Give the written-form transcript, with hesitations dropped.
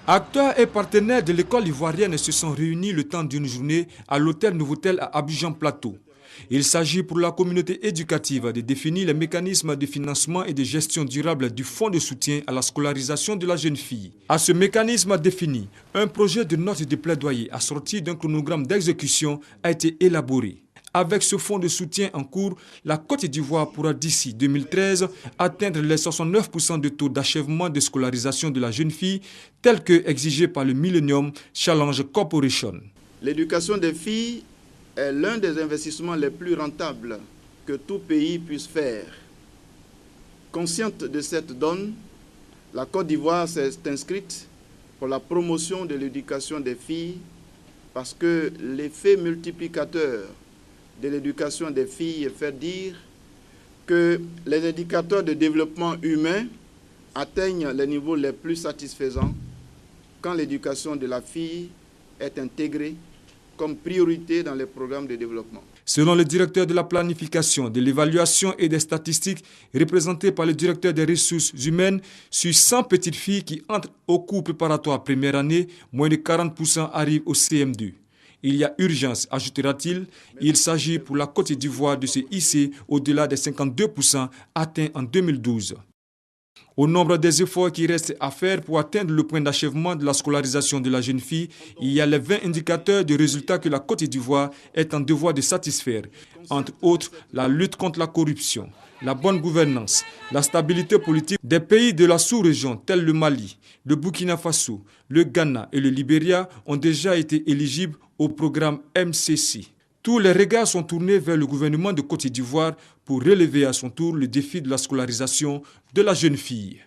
Acteurs et partenaires de l'école ivoirienne se sont réunis le temps d'une journée à l'hôtel Novotel à Abidjan Plateau. Il s'agit pour la communauté éducative de définir les mécanismes de financement et de gestion durable du fonds de soutien à la scolarisation de la jeune fille. À ce mécanisme défini, un projet de note de plaidoyer assorti d'un chronogramme d'exécution a été élaboré. Avec ce fonds de soutien en cours, la Côte d'Ivoire pourra d'ici 2013 atteindre les 69% de taux d'achèvement de scolarisation de la jeune fille, tel que exigé par le Millennium Challenge Corporation. L'éducation des filles est l'un des investissements les plus rentables que tout pays puisse faire. Consciente de cette donne, la Côte d'Ivoire s'est inscrite pour la promotion de l'éducation des filles parce que l'effet multiplicateur de l'éducation des filles fait dire que les indicateurs de développement humain atteignent les niveaux les plus satisfaisants quand l'éducation de la fille est intégrée comme priorité dans les programmes de développement. Selon le directeur de la planification, de l'évaluation et des statistiques, représenté par le directeur des ressources humaines, sur 100 petites filles qui entrent au cours préparatoire première année, moins de 40% arrivent au CM2. Il y a urgence, ajoutera-t-il. Il s'agit pour la Côte d'Ivoire de se hisser au-delà des 52% atteints en 2012. Au nombre des efforts qui restent à faire pour atteindre le point d'achèvement de la scolarisation de la jeune fille, il y a les 20 indicateurs de résultats que la Côte d'Ivoire est en devoir de satisfaire. Entre autres, la lutte contre la corruption, la bonne gouvernance, la stabilité politique des pays de la sous-région tels le Mali, le Burkina Faso, le Ghana et le Libéria ont déjà été éligibles au programme MCC. Tous les regards sont tournés vers le gouvernement de Côte d'Ivoire pour relever à son tour le défi de la scolarisation de la jeune fille.